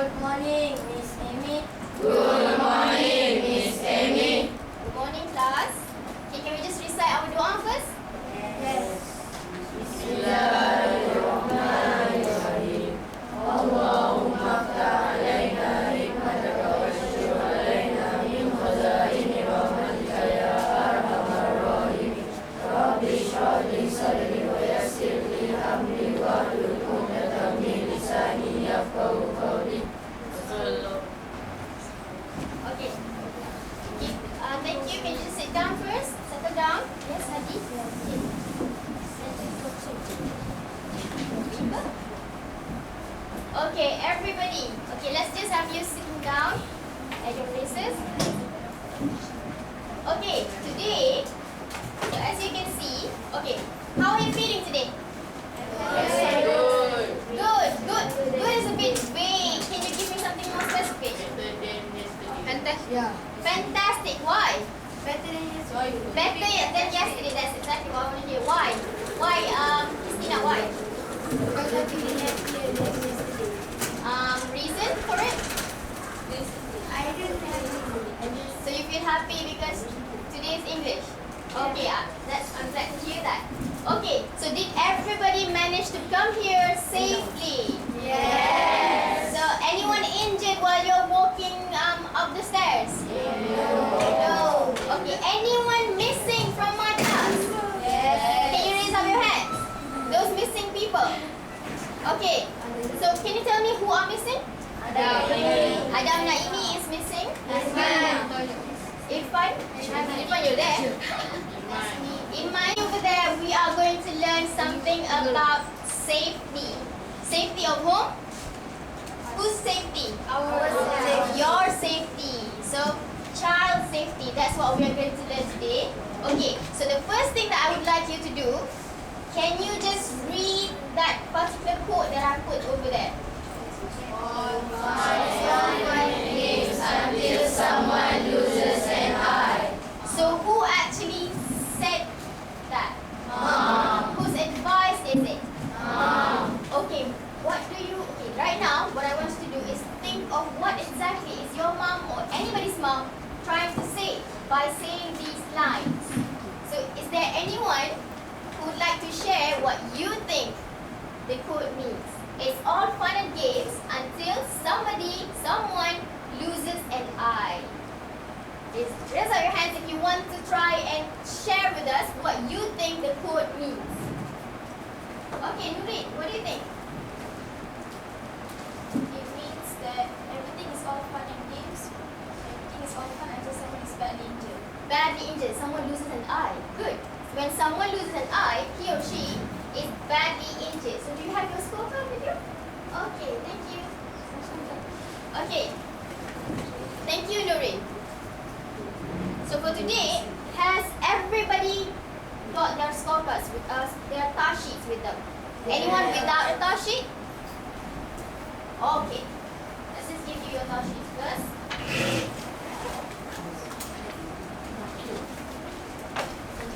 Good morning, Miss Amy. Good morning, Miss Amy. Good morning, class. Okay, can we just recite our doa first? Yes. Bismillahirrahmanirrahim. Allahumma ftah alaina hikmataka wa shur alaina min khazaini rahmatika ya arhamar rahimin. Rabbi shrah li sadri wa yassir li amri wahlul 'uqdatam min lisani yafqahu qawli. Okay. Thank you. Can you just sit down first? Settle down. Yes, Hadi. Okay, everybody. Okay, let's just have you sitting down at your places. Okay, today, so as you can see, okay, how are you feeling today? Good. Good, good. Good is a bit vague. Can you give me something more specific? Fantastic. Yeah. Fantastic. Why? Better than yesterday. Better than yesterday. That's exactly what I want to hear. Why? Why? Christina, why? Because I feel happier than yesterday. Reason for it? I don't have any. So you feel happy because today is English? Okay, I'm glad to hear that. Okay, so did everybody manage to come here safely? Yes. So anyone injured while you're walking up the stairs? No. Okay, anyone missing from my class? Yes. Can you raise up your hands? Those missing people. Okay, so can you tell me who are missing? Adam Naimi is missing. Irfan, you're there. Iman, over there, we are going to learn something about safety. Safety of whom? Whose safety? Our safety. Your safety. So, child safety. That's what we are going to learn today. Okay, so the first thing that I would like you to do, can you just read that particular quote that I put over there? Someone lives until someone loses an eye. So, who actually said that? Mom. Whose advice is it? Mom. Okay, okay, right now, what I want you to do is think of what exactly is your mom or anybody's mom trying to say by saying these lines. So, is there anyone who would like to share what you think the quote means? It's all fun and games until someone loses an eye. Just raise up your hands if you want to try and share with us what you think the quote means. Okay, Nurin, what do you think? It means that everything is all fun and games. Everything is all fun until someone is badly injured. Badly injured, someone loses an eye. Good. When someone loses an eye, he or she is badly injured. So do you have your scorecard with you? Okay, thank you. Okay. Thank you, Nurin. So for today, has everybody got their scorecards with us, their task sheets with them? Anyone without a task sheet? Okay. Let's just give you your task sheets first.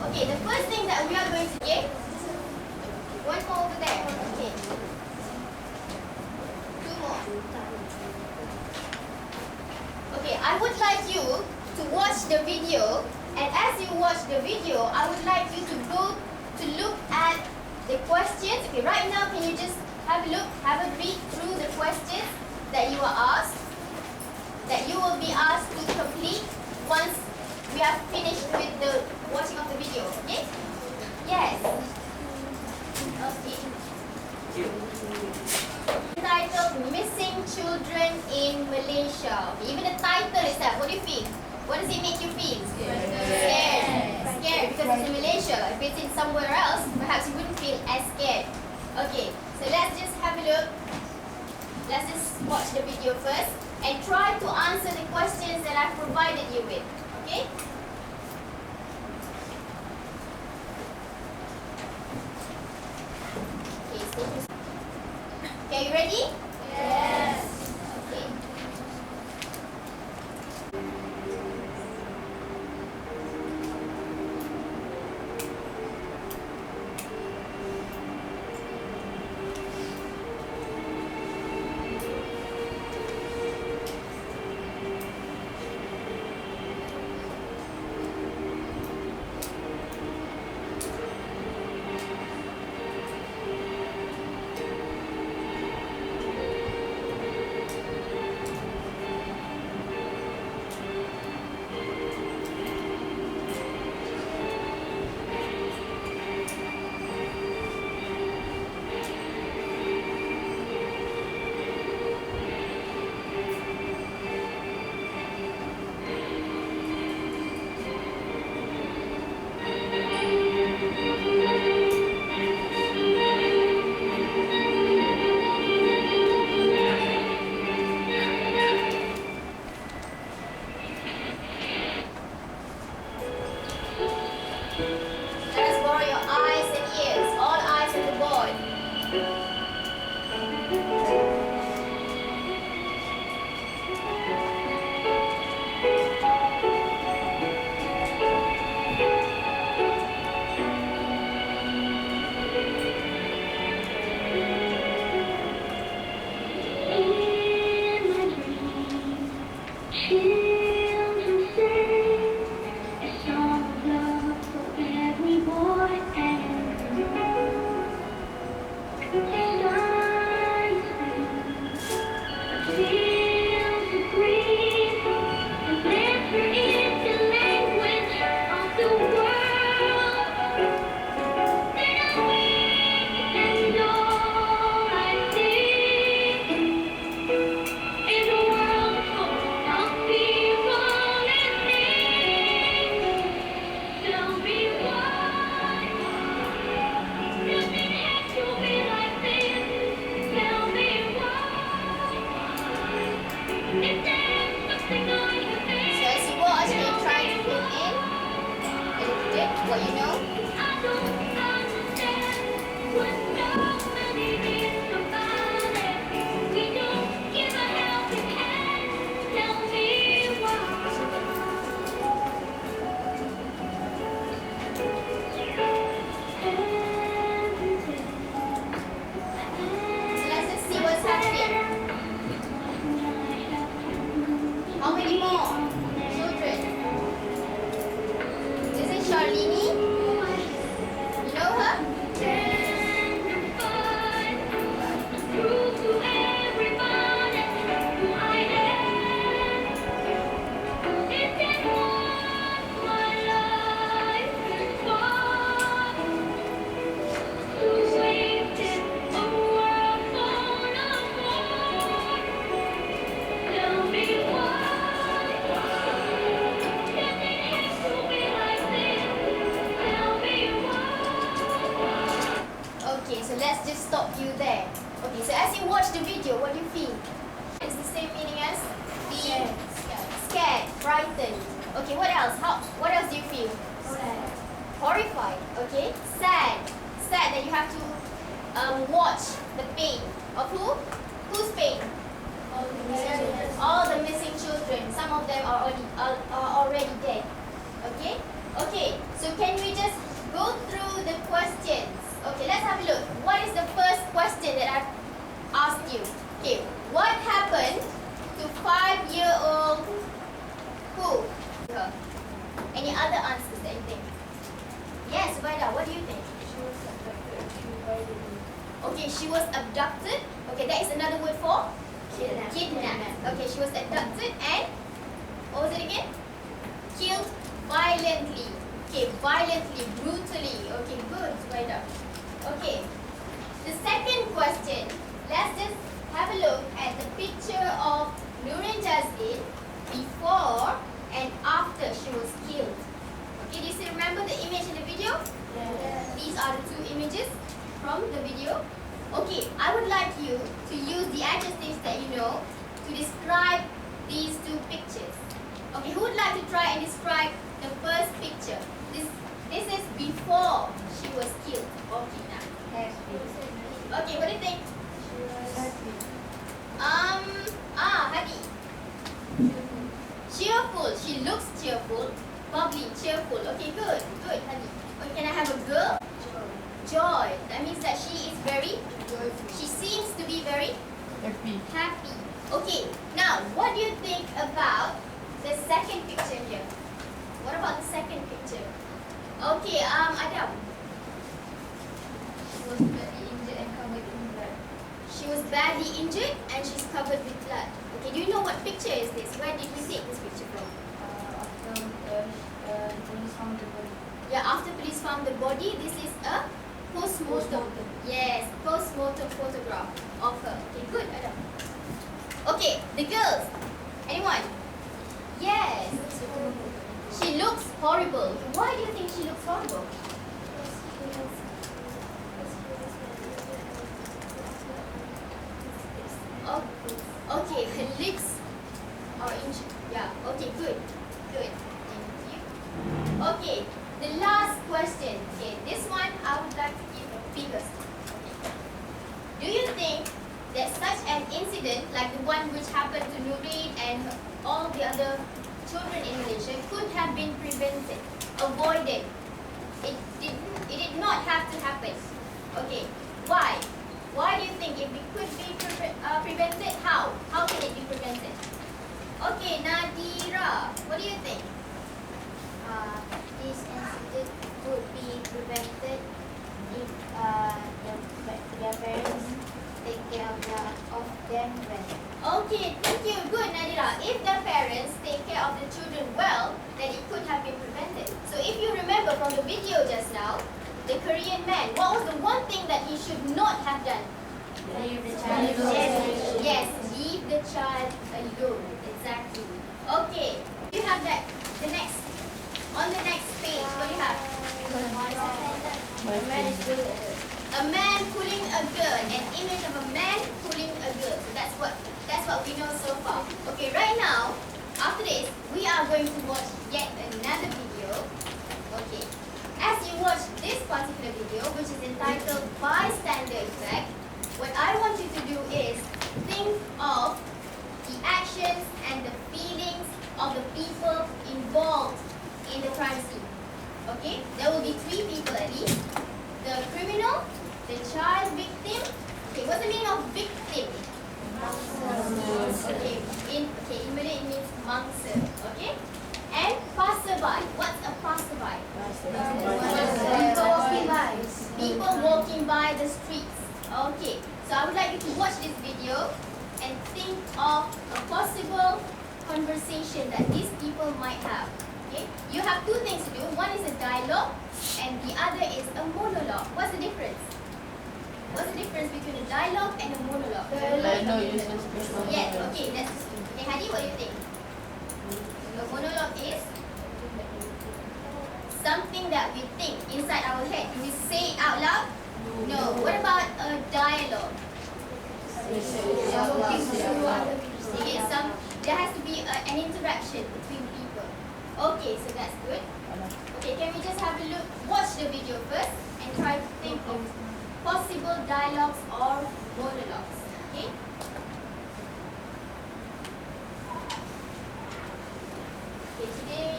Okay, the first thing that we are going to get, one more over there. Okay. Two more. Okay, I would like you to watch the video, and as you watch the video, I would like you to go to look at the questions. Okay, right now, can you just have a look, have a read through the questions that you are asked, that you will be asked to complete once we have finished with the watching of the video, okay? Yes. Okay. Titled Missing Children in Malaysia. Okay, even the title itself, what do you feel? What does it make you feel? Scared. Scared because it's in Malaysia. If it's in somewhere else, perhaps you wouldn't feel as scared. Okay, so let's just have a look. Let's just watch the video first and try to answer the questions that I've provided you with. Okay? Okay, you ready? Yes. Okay. children sing a song of love for every boy and girl. Signs a field of green, and laughter is the language of the world. Then I wake and all I see is a world full of people and things. Tell me why nothing has to be like this. Tell me why. Is there something on your face? So as you watch, can you try to fill in a little bit what you know? I don't understand what nobody is about it. We don't give a helping hand. Tell me So let's just see what's happening. How many more children? This is Charlene. You know her? prove to everybody who I am. Is that what my life is for? To waste it a world full of war. Tell me why. Nothing has to be like this. Tell me why. Okay, so let's just stop you there. Okay, so as you watch the video, what do you feel? It's the same meaning as being scared, frightened. Okay, what else? What else do you feel? Horrified. Okay, sad. Sad that you have to watch the pain of who? Whose pain? All the missing children. Some of them are already dead. Okay? Okay, so can we just go through the questions? Okay, let's have a look. What is the first question that I've asked you? Okay, what happened to 5-year-old who? Any other answers that you think? Yes, Vaida, what do you think? Okay, she was abducted. Okay, that is another word for? Kidnapped. Okay, she was abducted and what was it again? Killed violently. Okay, violently, brutally. Okay, good, Vaida. Okay, the second question. Let's just have a look at the picture of Nurin Jazmin before and after she was killed. Okay, do you still remember the image in the video? Yes. These are the two images from the video. Okay, I would like you to use the adjectives that you know to describe these two pictures. Okay, who would like to try and describe the first picture? This is before she was killed. Okay, now. Okay, what do you think? Hadi. Cheerful. She looks cheerful. Bubbly, cheerful. Okay, good, good, Hadi. Okay, can I have a girl? Joy. That means that she is very she seems to be very happy. Okay, now what do you think about the second picture here? What about the second picture? Okay, Adam. She was badly injured and she's covered with blood. Okay, do you know what picture is this? Where did we take this picture from? Yeah, after police found the body, this is a post-mortem. Yes, post-mortem photograph of her. Okay, good, Adam. Okay, the girls. Anyone? Yes. She looks horrible. Why do you think she looks horrible? Oh, okay, her lips are injured. Yeah, okay, good. Good. Thank you. Okay, the last question. Okay, this one I would like to give figures. Okay. Do you think that such an incident like the one which happened to Nurin and all the other children in Malaysia could have been prevented, avoided? It did not have to happen. Okay, why? Why do you think if it could be prevented? How? How can it be prevented? Okay, Nadia. well that it could have been prevented. So if you remember from the video just now, the Korean man, what was the one thing that he should not have done? Leave the child alone. Yes, leave the child alone. Exactly. Okay, you have that. The next, on the next page, what do you have? A man pulling a girl, an image of a man pulling a girl. So that's what we know so far. Okay, right now, after this, we are going to watch yet another video. Okay, as you watch this particular video, which is entitled Bystander Effect, what I want you to do is think of the actions and the feelings of the people involved in the crime scene. Okay, there will be 3 people at least. The criminal, the child victim. Okay, what's the meaning of victim? Okay, in Malay it means mangsa. Okay, and passerby. What's a passerby? People walking by. People walking by the streets. Okay, so I would like you to watch this video and think of a possible conversation that these people might have. Okay, you have 2 things to do. One is a dialogue and the other is a monologue. What's the difference? What's the difference between a dialogue and a monologue? Yes, okay, that's okay. Hadi, what do you think? A monologue is something that we think inside our head. Do we say it out loud? No. What about a dialogue? There has to be an interaction between people. Okay, so that's good. Okay, can we just have a look, watch the video first and try to think of possible dialogues or monologues. Okay? Okay, today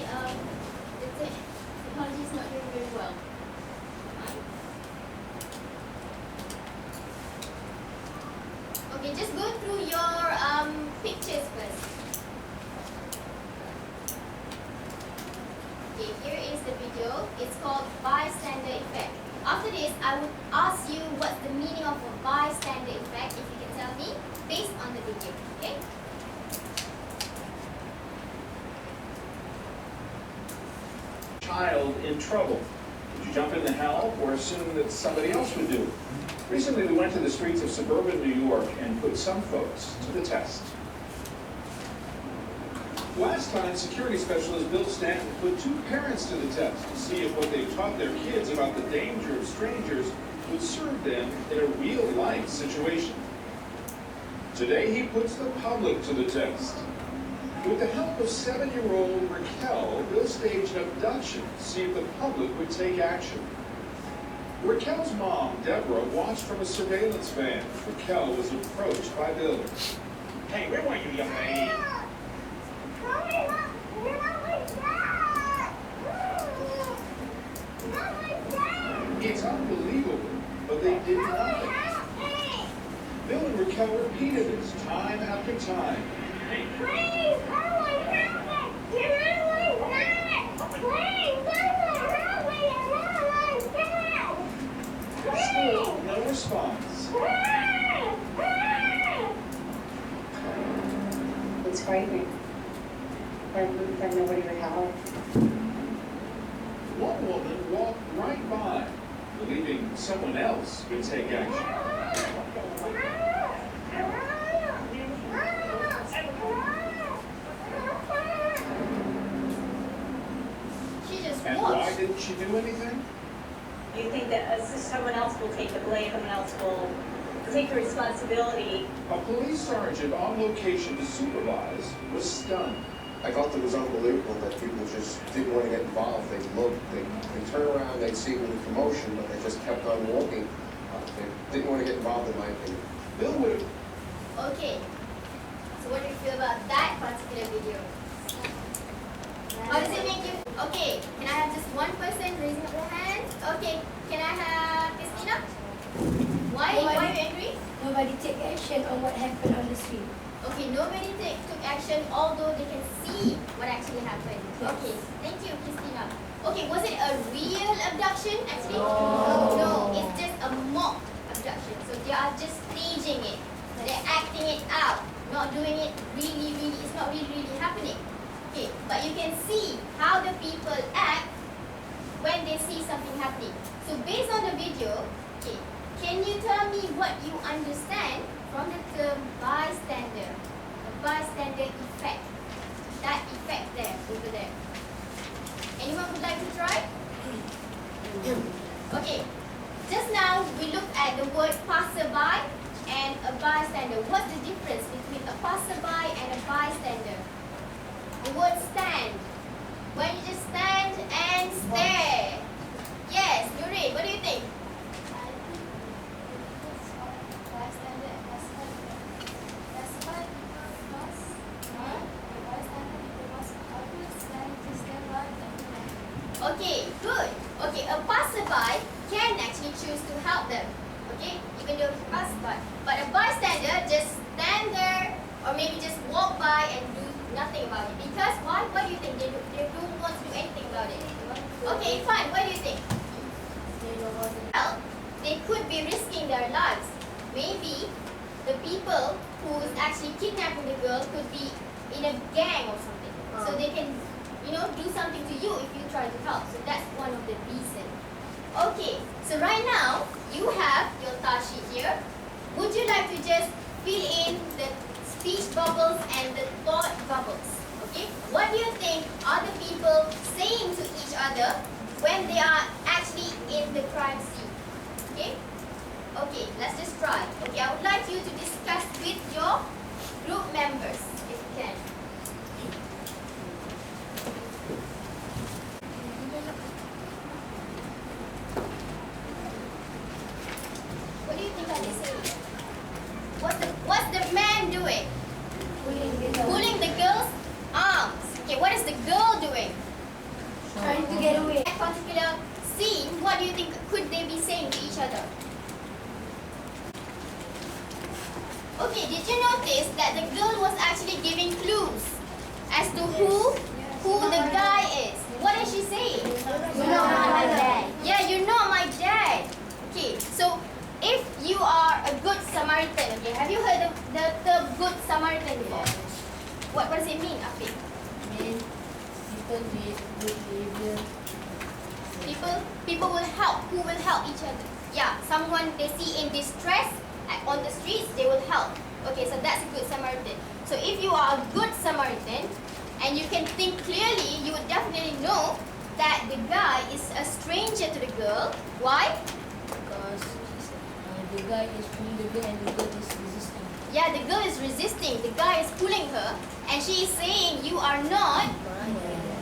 the technology is not doing very well. Okay, just go through your pictures first. Okay, here is the video. It's called Bystander Effect. After this, I would ask you what's the meaning of a bystander effect, if you can tell me, based on the video. Okay? Child in trouble. Would you jump in to help or assume that somebody else would do it? Recently, we went to the streets of suburban New York and put some folks to the test. Last time, security specialist Bill Stanton put 2 parents to the test to see if what they taught their kids about the danger of strangers would serve them in a real-life situation. Today, he puts the public to the test. With the help of 7-year-old Raquel, Bill staged an abduction to see if the public would take action. Raquel's mom, Deborah, watched from a surveillance van. Raquel was approached by Bill. "Hey, where were you, young lady?" It's unbelievable, but they did nothing. Bill and Raquel repeated this time after time. Please, help me, help me! Can I like that? Please, help me, Still, no response. It's frightening. That nobody would help. One woman walked right by, believing someone else would take action. She just And why watched. didn't she do anything? You think that someone else will take the blame, someone else will take the responsibility. A police sergeant on location to supervise was stunned. I felt it was unbelievable that people just didn't want to get involved. They looked, they turn around, they'd see a little commotion, but they just kept on walking. They didn't want to get involved, in my opinion. Bill would have Okay. So what do you feel about that particular video? How does it make you? Okay, can I have just one person raising up their hand? Okay, can I have Christina? Why are you angry? Nobody take action on what happened on the street. Okay, nobody took action, although they can see what actually happened. Yes. Okay, thank you, Christina. Okay, was it a real abduction actually? No. No, it's just a mock abduction. So they are just staging it. They're acting it out, not doing it really, it's not really happening. Okay, but you can see something happening. So based on the video, okay, can you tell me what you understand from the term bystander? A bystander effect. That effect there, over there. Anyone would like to try? Okay. Just now we looked at the word passerby and a bystander. What's the difference between a passerby and a bystander? The word stand. When you just stand and stare. Yes, Nuri, what do you think? I think the difference of bystander and passerby. Passerby people must bystander people must always stand to stand by and Okay, good. Okay, a passerby can actually choose to help them. Okay, even though it's passerby. But a bystander just stand there or maybe just walk by and do nothing about it. Because why? What do you think? They don't want to do anything about it. Okay, fine. What do you think? Well, they could be risking their lives. Maybe the people who is actually kidnapping the girl could be in a gang or something. So they can, do something to you if you try to help. So that's one of the reasons. Okay, so right now you have your task sheet here. Would you like to just fill in the speech bubbles and the thought bubbles? Okay, what do you think are the people saying to each other when they are actually in the crime scene? Okay, let's just try. Okay, I would like you to discuss with your group members if you can. What do you think are they saying? What's the man doing? Pulling the girl's arms. Okay, what is the girl doing? Trying to get away. That particular scene, what do you think could they be saying to each other? Okay, did you notice that the girl was actually giving clues as to who the guy is? What is she saying? You're not my dad. Yeah, you're not my dad. Okay, so if you are a good Samaritan, okay, have you heard of the term good Samaritan before? What does it mean, Afiq? People with good behavior. People will help. Who will help each other? Yeah, someone they see in distress on the streets, they will help. Okay, so that's a good Samaritan. So if you are a good Samaritan and you can think clearly, you would definitely know that the guy is a stranger to the girl. Why? Because the guy is pulling the girl and the girl is resisting. Yeah, the girl is resisting. The guy is pulling her and she is saying, you are not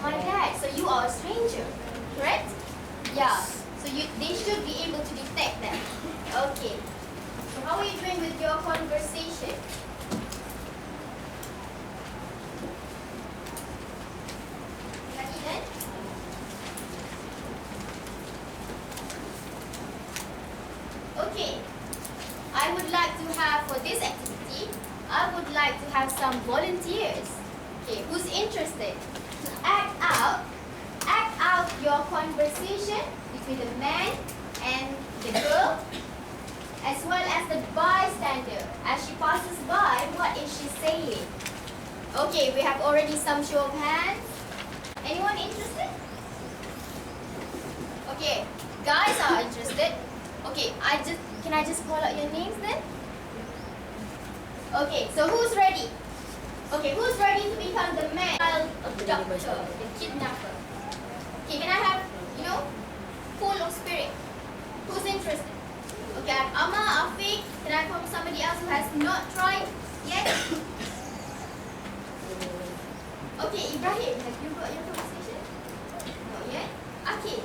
my dad. So you are a stranger. Correct? Yeah. So they should be able to detect that. Okay. So how are you doing with your conversation? Lagi then? Okay. I would like to have, for this activity, I would like to have some volunteers. Okay, who's interested to act out your conversation between the man and the girl, as well as the bystander. As she passes by, what is she saying? Okay, we have already some show of hands. Anyone interested? Okay, guys are interested. Okay, can I just call out your names then? Okay, so who's ready? Okay, who's ready to become the man abductor, the kidnapper? Okay, can I have, full of spirit? Who's interested? Okay, I have Amma, Afiq. Can I call somebody else who has not tried yet? Okay, Ibrahim, have you got your conversation? Not yet. Akil.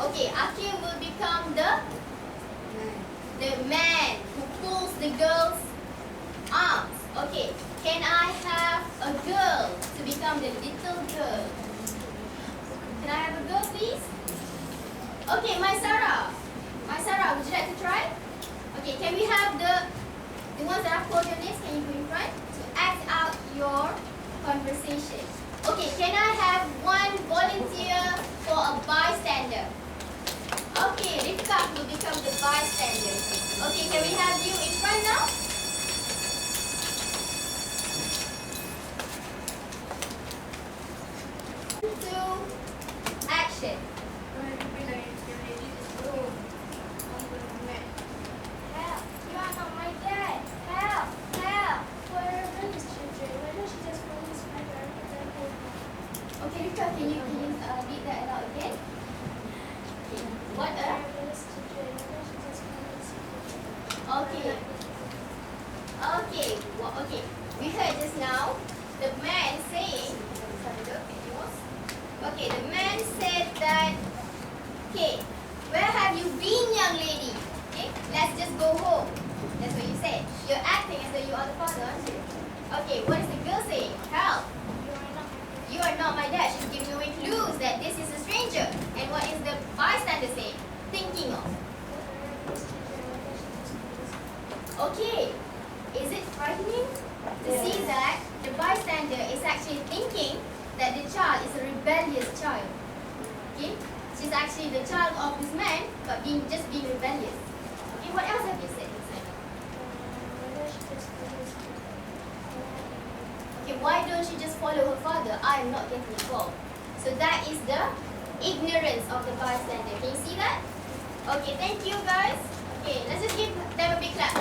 Okay, Akil will become the man who pulls the girl's arms. Okay, can I have a girl to become the little girl? Can I have a girl, please? Okay, my Sarah, would you like to try? Okay, can we have the ones that I've called your names? Can you go in front to act out your conversation? Okay, can I have one volunteer for a bystander? Okay, Rifka will become the bystander. Okay, can we have you in front now? One, two, Okay. We heard just now the man saying, okay, the man said that, okay, where have you been, young lady? Okay, let's just go home. That's what you said. You're acting as though you are the father, aren't you? Okay, what is the girl saying? Help. You are not my dad. She's giving away clues that this is a stranger. And what is the bystander saying? Thinking of. Okay, is it frightening to see that the bystander is actually thinking that the child is a rebellious child? Okay, she's actually the child of this man, but just being rebellious. Okay, what else have you said? Okay, why don't you just follow her father? I am not getting involved. So that is the ignorance of the bystander. Can you see that? Okay, thank you guys. Okay, let's just give them a big clap.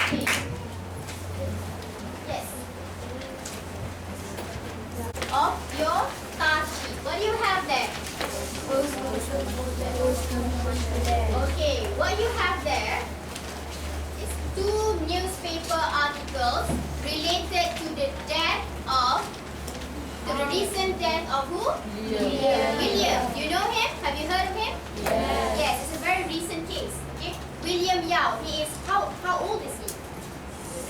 Okay. Yes. Of your task sheet. What do you have there? Okay, what you have there is 2 newspaper articles related to the death of, to the recent death of who? William. Do you know him? Have you heard of him? Yes, it's a very recent case. Okay, William Yao. He is how old is he?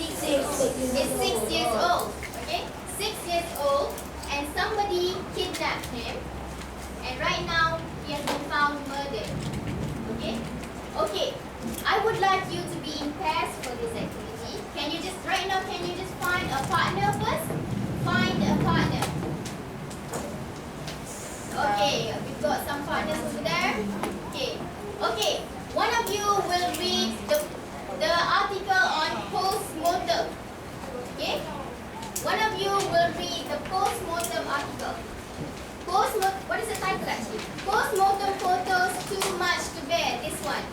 6 He's 6 years old. Okay, 6 years old, and somebody kidnapped him, and right now he has been found murdered. Okay. Okay, I would like you to be in pairs for this activity. Can you just, right now, can you just find a partner first? Find a partner. Okay, we've got some partners over there. Okay, okay, one of you will read the article on post-mortem. Okay, one of you will read the post-mortem article. What is the title actually? Post-mortem photos too much to bear. This one.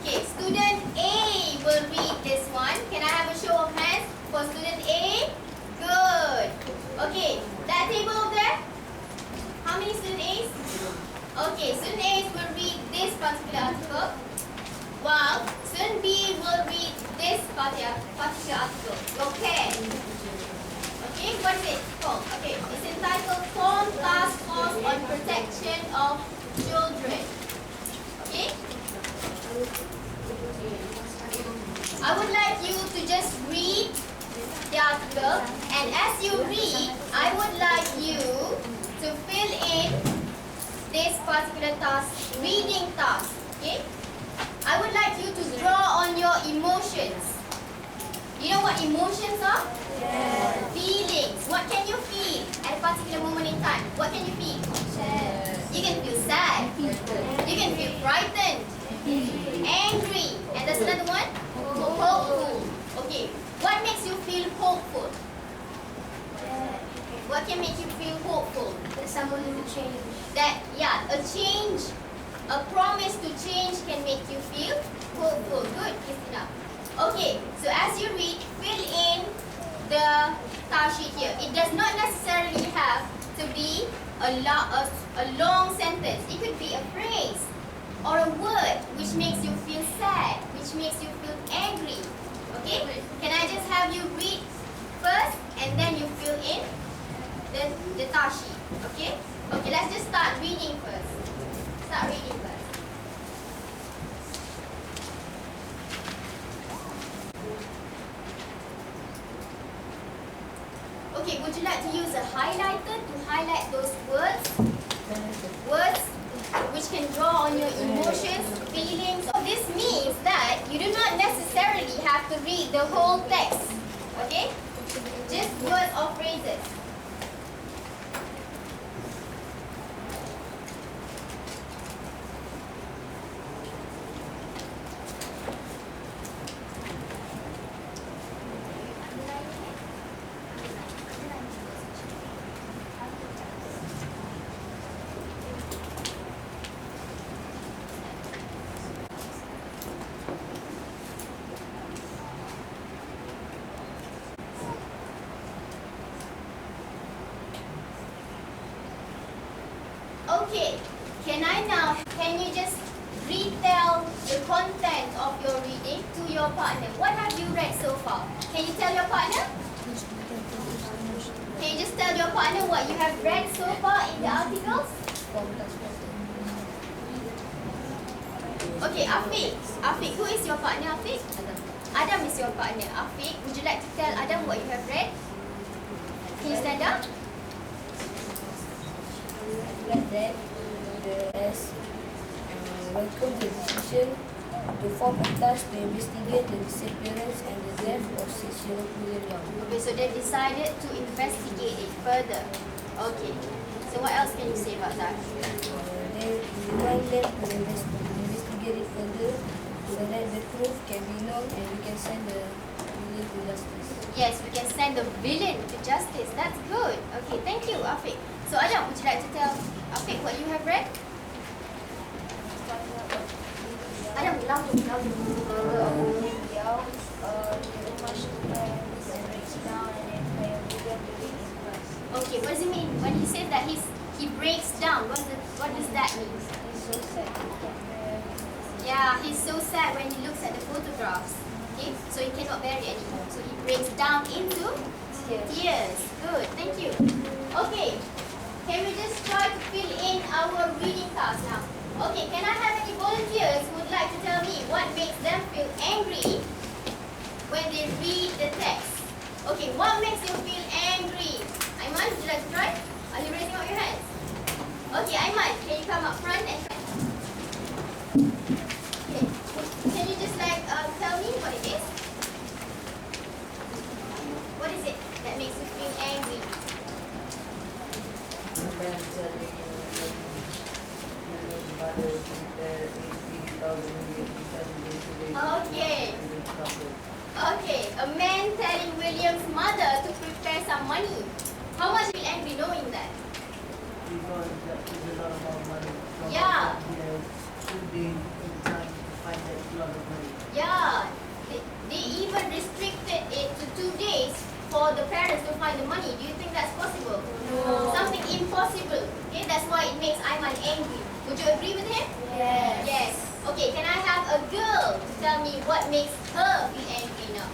Okay, student A will read this one. Can I have a show of hands for student A? Good. Okay, that table over there. How many student A's? Okay, student A's will read this particular article, while student B will read this particular article. Okay. Okay, what is it called? Okay, it's entitled Form Task Force on Protection of Children. Okay? I would like you to just read the article, and as you read, I would like you to fill in this particular task, reading task. Okay? I would like you to draw on your emotions. You know what emotions are? Yes. Feelings. What can you feel at a particular moment in time? What can you feel? Yes. You can feel sad. You can feel frightened, angry, and there's another one? Hopeful. Okay. What makes you feel hopeful? What can make you feel hopeful? That someone will change. That, yeah, a change, a promise to change can make you feel hopeful. Good, Christina. Okay, so as you read, fill in the task sheet here. It does not necessarily have to be a long sentence. It could be a phrase or a word which makes you feel sad, which makes you feel angry. Okay? Can I just have you read first and then you fill in the task sheet? Okay? Okay, let's just start reading first. Start reading first. Okay, would you like to use a highlighter to highlight those words? Words which can draw on your emotions, feelings. So this means that you do not necessarily have to read the whole text. Okay? Just words or phrases. Okay, can you just retell the content of your reading? your partner, what have you read so far? Can you tell your partner? Can you just tell your partner what you have read so far in the articles? Okay, Afiq, who is your partner, Afiq? Adam is your partner. Afiq, would you like to tell Adam what you have read? Can you stand up? Like that, as welcome the decision to form a task to investigate the disappearance and the death of 6-year-old William Young. Okay, so they decided to investigate it further. Okay, so what else can you say about that? They want them to investigate it further so that the truth can be known and we can send the villain to justice. Yes, we can send the villain to justice. That's good. Okay, thank you, Afiq. So Adam, would you like to tell Afiq what you have read? Adam, louder. Okay, what does it mean when he says that he breaks down? What does that mean? He's so sad. Yeah, he's so sad when he looks at the photographs. Okay, so he cannot bear it anymore. So he breaks down into tears. Good, thank you. Okay, can we just try to fill in our reading task now? Okay, can I have any volunteers who would like to tell me what makes them feel angry when they read the text? Okay, what makes you feel angry? Aiman, would you like to try? Are you raising up your hands? Okay, Aiman, can you come up front and try? Okay, can you just tell me what it is? What is it that makes you feel angry? Okay. Okay, a man telling William's mother to prepare some money. How much will angry knowing that? Because that is a lot of money. Yeah. Should be trying to find that lot of money. Yeah, they even restricted it to 2 days for the parents to find the money. Do you think that's possible? No. Something impossible. Okay, that's why it makes Aiman angry. Would you agree with him? Yes. Yes. Okay, can I have a girl to tell me what makes her feel angry now?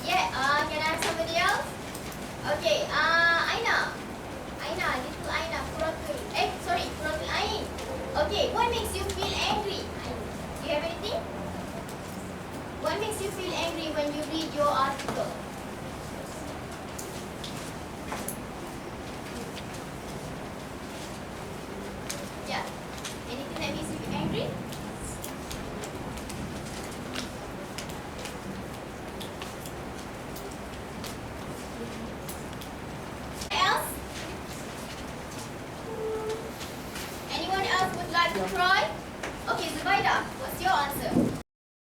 Yeah, can I have somebody else? Okay, Aina. Little Aina, Quratul. Quratul Ain. Okay, what makes you feel angry? Do you have anything? What makes you feel angry when you read your article? Yeah. Anything that makes you feel angry? Else? Anyone else would like to try?